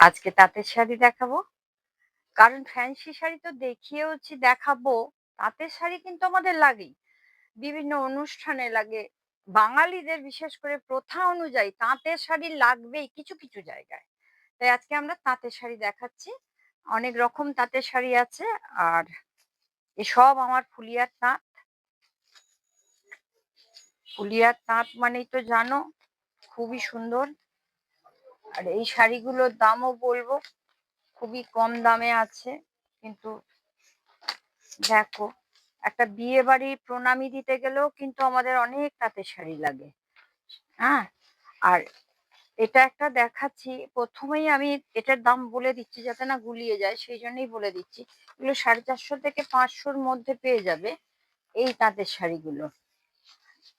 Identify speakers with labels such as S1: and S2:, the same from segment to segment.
S1: আজকে তাঁতের শাড়ি দেখাবো। কারণ ফ্যান্সি শাড়ি তো দেখিয়েওছি, দেখাবো। তাঁতের শাড়ি কিন্তু আমাদের লাগেই। বিভিন্ন অনুষ্ঠানে লাগে। বাঙালিদের বিশেষ করে প্রথা অনুযায়ী তাঁতের শাড়ি লাগবেই কিছু, কিছু জায়গায়। তাই আজকে আমরা তাঁতের শাড়ি দেখাচ্ছি। অনেক রকম তাঁতের শাড়ি আছে। আর এসব আমার ফুলিয়ার তাঁত। ফুলিয়ার তাঁত মানেই তো জানো, খুবই সুন্দর। আর এই শাড়িগুলোর দামও বলবো, খুবই কম দামে আছে। কিন্তু দেখো, একটা বিয়ে বাড়ি প্রণামী দিতে গেলেও কিন্তু আমাদের অনেক তাঁতের শাড়ি লাগে। হ্যাঁ, আর এটা একটা দেখাচ্ছি। প্রথমেই আমি এটার দাম বলে দিচ্ছি যাতে না গুলিয়ে যায়, সেই জন্যই বলে দিচ্ছি। এগুলো 450 থেকে 500-র মধ্যে পেয়ে যাবে এই তাঁতের শাড়িগুলো।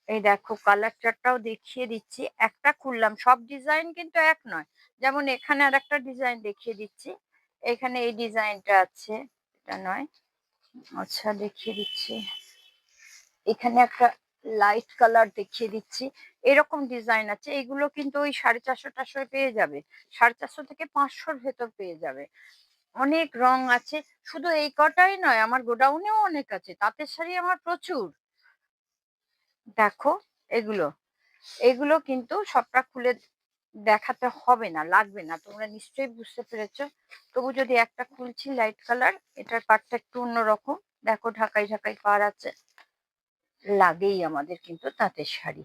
S1: এই দেখো, কালার চার্টটাও দেখিয়ে দিচ্ছি। একটা খুললাম, সব ডিজাইন কিন্তু এক নয়। যেমন এখানে আর একটা ডিজাইন দেখিয়ে দিচ্ছি। এখানে এই ডিজাইনটা আছে, এটা নয়। আচ্ছা, দেখিয়ে দিচ্ছি। এখানে একটা লাইট কালার দেখিয়ে দিচ্ছি। এরকম ডিজাইন আছে। এগুলো কিন্তু ওই 450-500 পেয়ে যাবে। 450 থেকে 500-র ভেতর পেয়ে যাবে। অনেক রং আছে। শুধু এই কটাই নয়, আমার গোডাউনেও অনেক আছে। তাঁতের শাড়ি আমার প্রচুর। দেখো, এগুলো এগুলো কিন্তু সবটা খুলে দেখাতে হবে না, লাগবে না। তোমরা নিশ্চয়ই বুঝতে পেরেছো। তবু যদি একটা খুলছি, লাইট কালার, এটার পাড়টা একটু অন্যরকম। দেখো, ঢাকাই ঢাকাই পাড় আছে। লাগেই আমাদের কিন্তু তাঁতের শাড়ি।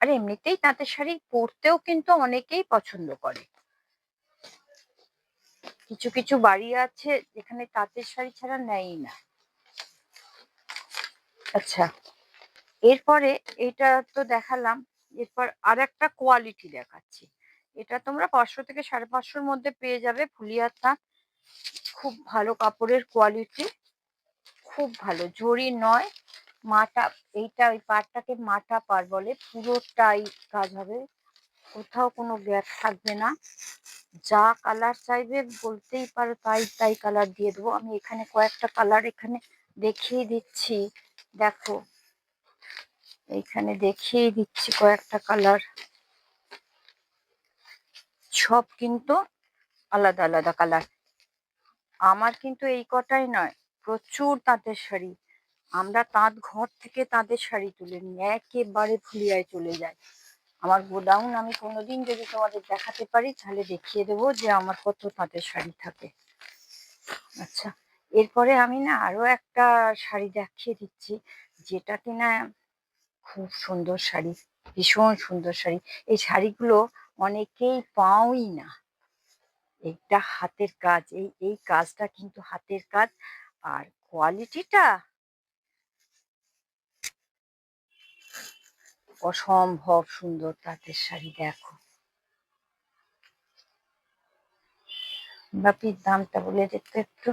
S1: আর এমনিতেই তাঁতের শাড়ি পরতেও কিন্তু অনেকেই পছন্দ করে। কিছু কিছু বাড়ি আছে যেখানে তাঁতের শাড়ি ছাড়া নেয়ই না। আচ্ছা, এরপরে এটা তো দেখালাম। এরপর আর একটা কোয়ালিটি দেখাচ্ছি। এটা তোমরা 500 থেকে 550-র মধ্যে পেয়ে যাবে। ফুলিয়ার তাঁত, খুব ভালো কাপড়ের কোয়ালিটি, খুব ভালো। জরি নয়, মাটা। এইটা ওই পাড়টাকে মাটা পাড় বলে। পুরোটাই কাজ হবে, কোথাও কোনো গ্যাপ থাকবে না। যা কালার চাইবে বলতেই পারো, তাই তাই কালার দিয়ে দেবো। আমি এখানে কয়েকটা কালার এখানে দেখিয়ে দিচ্ছি। দেখো, এইখানে দেখিয়ে দিচ্ছি কয়েকটা কালার। সব কিন্তু আলাদা আলাদা কালার। আমার কিন্তু এই কটাই নয়, প্রচুর তাঁতের শাড়ি। আমরা তাঁত ঘর থেকে তাঁতের শাড়ি তুলে নিই, একেবারে ফুলিয়ায় চলে যায়। আমার গোডাউন আমি কোনোদিন যদি তোমাদের দেখাতে পারি, তাহলে দেখিয়ে দেবো যে আমার কত তাঁতের শাড়ি থাকে। আচ্ছা, এরপরে আমি না আরো একটা শাড়ি দেখিয়ে দিচ্ছি, যেটা কিনা খুব সুন্দর শাড়ি, ভীষণ সুন্দর শাড়ি। এই শাড়িগুলো অনেকেই পাওই না। এটা হাতের কাজ। এই এই কাজটা কিন্তু হাতের কাজ। আর কোয়ালিটিটা অসম্ভব সুন্দর। তাঁতের শাড়ি দেখো। বাপির দামটা বলে দেখতে একটু।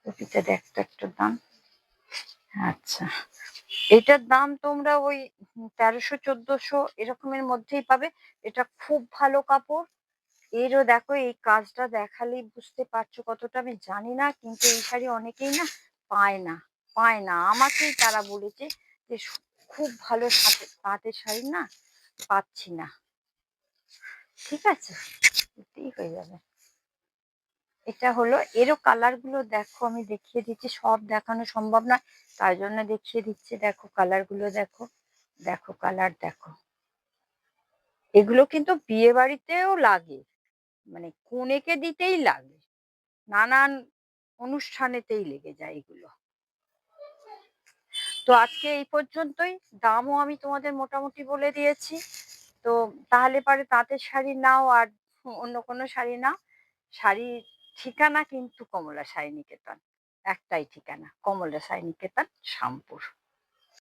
S1: বাপিটা দেখতো একটু দাম। আচ্ছা, এটার দাম তোমরা ওই 1300-1400 এরকমের মধ্যেই পাবে। এটা খুব ভালো কাপড়। এরও দেখো, এই কাজটা দেখালেই বুঝতে পারছো কতটা। আমি জানি না, কিন্তু এই শাড়ি অনেকেই না পায় না, পায় না। আমাকেই তারা বলেছে যে খুব ভালো তাঁতের শাড়ি না পাচ্ছি না। ঠিক আছে, এতেই হয়ে যাবে। এটা হলো। এরও কালার গুলো দেখো, আমি দেখিয়ে দিচ্ছি। সব দেখানো সম্ভব না, তার জন্য দেখিয়ে দিচ্ছি। দেখো কালার গুলো, দেখো দেখো কালার দেখো। এগুলো কিন্তু বিয়ে বাড়িতেও লাগে, মানে কনেকে দিতেই লাগে, নানান অনুষ্ঠানেতেই লেগে যায় এগুলো। তো আজকে এই পর্যন্তই। দামও আমি তোমাদের মোটামুটি বলে দিয়েছি। তো তাহলে পারে তাঁতের শাড়ি নাও, আর অন্য কোনো শাড়ি নাও। শাড়ির ঠিকানা কিন্তু কমলা সাই নিকেতন। একটাই ঠিকানা, কমলা সাই নিকেতন, শ্যামপুর।